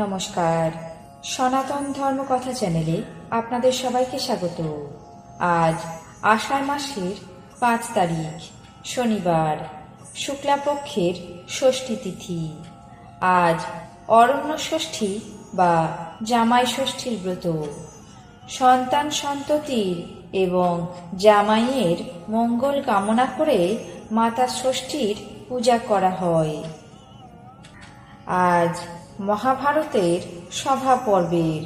নমস্কার, সনাতন ধর্মকথা চ্যানেলে আপনাদের সবাইকে স্বাগত। আজ আষাঢ় মাসের 5 তারিখ শনিবার, শুক্লাপক্ষের ষষ্ঠী তিথি। আজ অরণ্য ষষ্ঠী বা জামাই ষষ্ঠীর ব্রত। সন্তান সন্ততির এবং জামাইয়ের মঙ্গল কামনা করে মাতা ষষ্ঠীর পূজা করা হয়। আজ মহাভারতের সভা পর্বের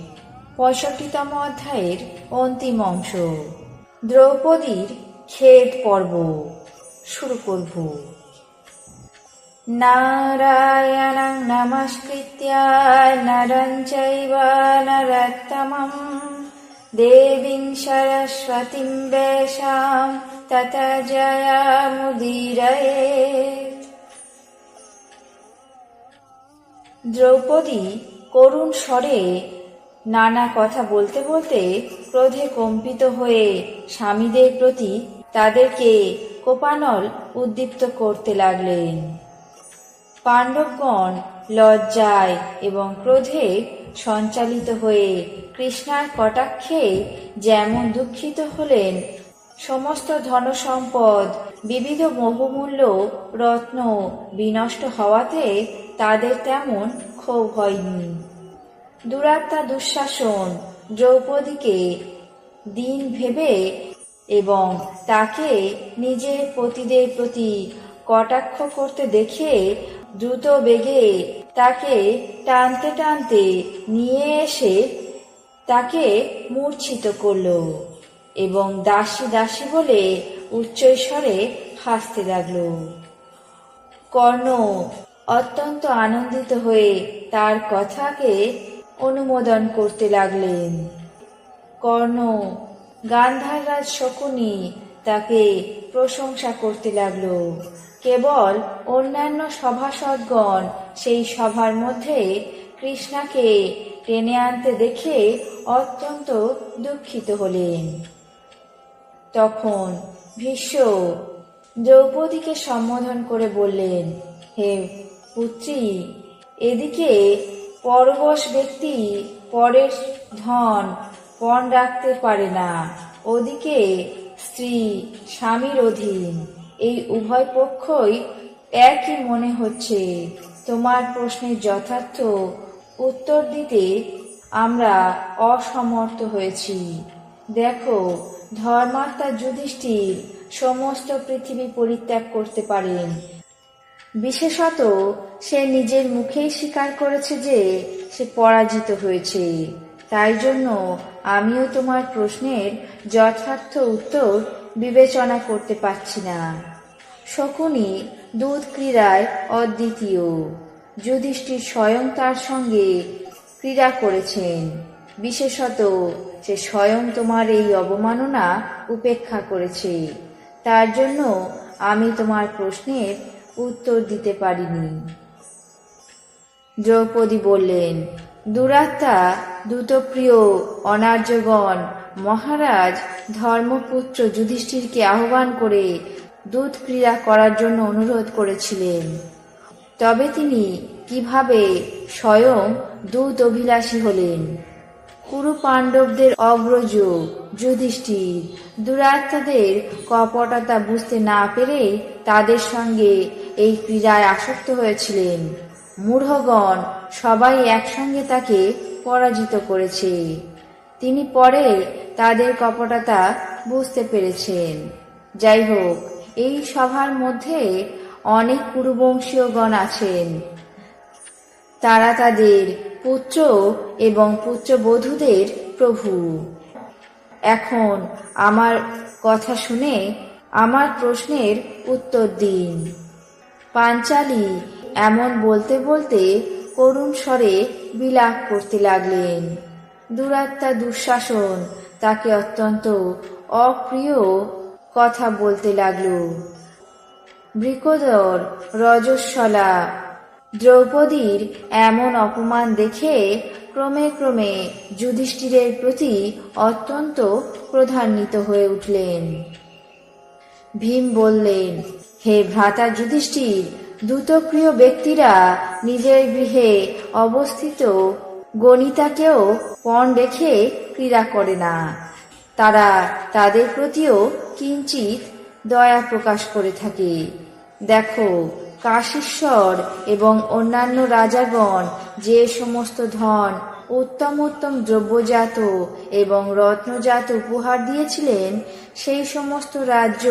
65তম অধ্যায়ের অন্তিম অংশ, দ্রৌপদীর খেদ পর্ব শুরু করব। নারায়ণং নমস্কৃত্য নরং চৈব নরোত্তমং দেবীং সরস্বতীং ব্যাসাং ততো জয়মুদীরয়েৎ। দ্রৌপদী করুণ স্বরে নানা কথা বলতে বলতে ক্রোধে কম্পিত হয়ে স্বামীদের প্রতি তাদেরকে কোপানল উদ্দীপ্ত করতে লাগলেন। পাণ্ডবগণ লজ্জায় এবং ক্রোধে সঞ্চালিত হয়ে কৃষ্ণার কটাক্ষে যেমন দুঃখিত হলেন, সমস্ত ধনসম্পদ বিবিধ বহুমূল্য রত্ন বিনষ্ট হওয়াতে তাদের তেমন ক্ষোভ হয়নি। দুরাত্মা দুঃশাসন দ্রৌপদীকে দিন ভেবে এবং তাকে নিজের পতিদের প্রতি কটাক্ষ করতে দেখে দ্রুত বেগে তাকে টানতে টানতে নিয়ে এসে তাকে মূর্ছিত করল এবং দাসী দাসী বলে উচ্চস্বরে হাসতে লাগল। কর্ণ অত্যন্ত আনন্দিত হয়ে তার কথাকে অনুমোদন করতে লাগলেন। কর্ণ গান্ধাররাজ শকুনি তাকে প্রশংসা করতে লাগল। কেবল অন্যান্য সভাসদগণ সেই সভার মধ্যে কৃষ্ণাকে টেনে আনতে দেখে অত্যন্ত দুঃখিত হলেন। তখন ভীষ্ম দ্রৌপদীকে সম্বোধন করে বললেন, হে পুত্রী, এদিকে পরবশ ব্যক্তি পরের ধন পণ রাখতে পারে না, ওদিকে স্ত্রী স্বামীর অধীন, এই উভয় পক্ষই একই মনে হচ্ছে। তোমার প্রশ্নের যথার্থ উত্তর দিতে আমরা অসমর্থ হয়েছি। দেখো, ধর্মাত্মা যুধিষ্ঠির সমস্ত পৃথিবী পরিত্যাগ করতে পারেন। বিশেষত সে নিজের মুখেই স্বীকার করেছে যে সে পরাজিত হয়েছে। তাই জন্য আমিও তোমার প্রশ্নের যথার্থ উত্তর বিবেচনা করতে পারছি না। শকুনি দুধ ক্রীড়ায় অদ্বিতীয়। যুধিষ্ঠির স্বয়ং তার সঙ্গে ক্রীড়া করেছেন। বিশেষত সে স্বয়ং তোমার এই অবমাননা উপেক্ষা করেছে। তার জন্য আমি তোমার প্রশ্নের উত্তর দিতে পারিনি। দ্রৌপদী বললেন, দুরাত্মা দ্রুতপ্রিয় অনার্যগণ মহারাজ ধর্মপুত্র যুধিষ্ঠিরকে আহ্বান করে দুধ ক্রীড়া করার জন্য অনুরোধ করেছিলেন। তবে তিনি কিভাবে স্বয়ং দুধ অভিলাষী হলেন? কুরু পাণ্ডবদের অগ্রজ যুধিষ্ঠির দুরাত্মাদের কপটতা বুঝতে না পেরে তাদের সঙ্গে এই ক্রীড়ায় আসক্ত হয়েছিলেন। মূঢ়গণ সবাই একসঙ্গে তাকে পরাজিত করেছে। তিনি পরে তাদের কপটতা বুঝতে পেরেছেন। যাই হোক, এই সভার মধ্যে অনেক কুরুবংশীয়গণ আছেন। তারা তাদের পুত্র এবং পুত্রবধূদের প্রভু। এখন আমার কথা শুনে আমার প্রশ্নের উত্তর দিন। পাঞ্চালী এমন বলতে বলতে করুণ স্বরে বিলাপ করতে লাগলেন। দুরাত্মা দুঃশাসন তাকে অত্যন্ত অপ্রিয় কথা বলতে লাগল। বৃকোদর রজস্বলা দ্রৌপদীর এমন অপমান দেখে ক্রমে ক্রমে যুধিষ্ঠিরের প্রতি অত্যন্ত ক্রোধান্বিত হয়ে উঠলেন। ভীম বললেন, হে ভ্রাতা যুধিষ্ঠির, দ্রুতক্রিয় ব্যক্তিরা নিজের গৃহে অবস্থিত গণিতাকেও পণ রেখে ক্রীড়া করে না। তারা তাদের প্রতিও কিঞ্চিত দয়া প্রকাশ করে থাকে। দেখো, কাশীশ্বর এবং অন্যান্য রাজাগণ যে সমস্ত ধন, উত্তম উত্তম দ্রব্যজাত এবং রত্নজাত উপহার দিয়েছিলেন, সেই সমস্ত রাজ্য,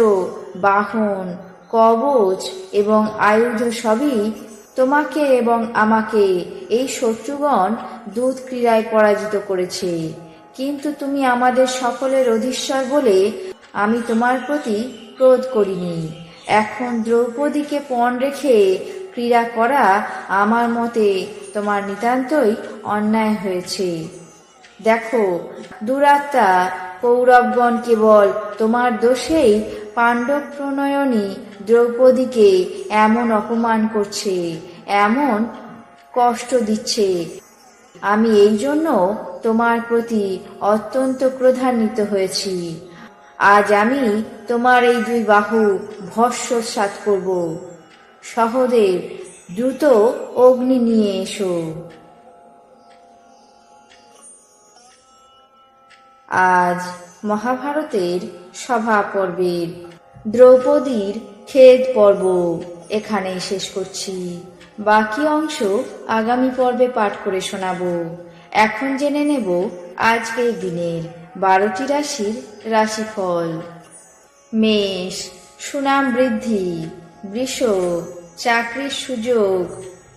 বাহন, কবচ এবং আয়ুধ সবই তোমাকে এবং আমাকে এই শত্রুগণ দূত ক্রীড়ায় পরাজিত করেছে। কিন্তু তুমি আমাদের সকলের অধীশ্বর বলে আমি তোমার প্রতি ক্রোধ করিনি। এখন দ্রৌপদীকে পণ রেখে ক্রীড়া করা আমার মতে তোমার নিতান্তই অন্যায় হয়েছে। দেখো, দুরাত্মা কৌরবগণ কেবল তোমার দোষেই পাণ্ডব প্রণয়নী দ্রৌপদীকে এমন অপমান করছে, এমন কষ্ট দিচ্ছে। আমি এই জন্য তোমার প্রতি অত্যন্ত ক্রোধান্বিত হয়েছি। আজ আমি তোমার এই দুই বাহু ভস্মসাৎ করব। সহদেব, দ্রুত অগ্নি নিয়ে এসো। আজ মহাভারতের সভা পর্বের দ্রৌপদীর খেদ পর্ব এখানেই শেষ করছি। বাকি অংশ আগামী পর্বে পাঠ করে শোনাবো। এখন জেনে নেব আজকের দিনের 12টি রাশির রাশিফল। মেষ, সুনাম বৃদ্ধি। বৃষ, চাকরির সুযোগ।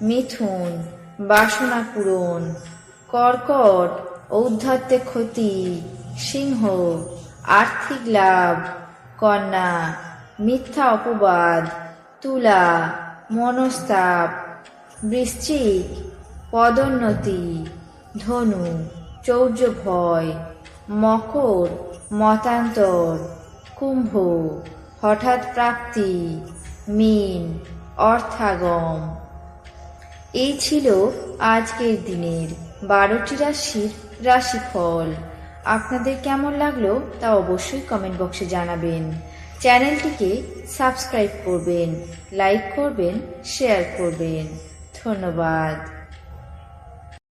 মিথুন, বাসনা পূরণ। কর্কট, ঔদ্ধত্যে ক্ষতি। সিংহ, আর্থিক লাভ। কন্যা, মিথ্যা অপবাদ। তুলা, মনস্তাপ। বৃশ্চিক, পদোন্নতি। ধনু, চৌর্য ভয়। মকর, মতান্তর। কুম্ভ, হঠাৎ প্রাপ্তি। মীন, অর্থাগম। এই ছিল আজকের দিনের 12টি রাশির রাশিফল। আপনাদের কেমন লাগলো তা অবশ্যই কমেন্ট বক্সে জানাবেন। চ্যানেলটিকে সাবস্ক্রাইব করবেন, লাইক করবেন, শেয়ার করবেন। ধন্যবাদ।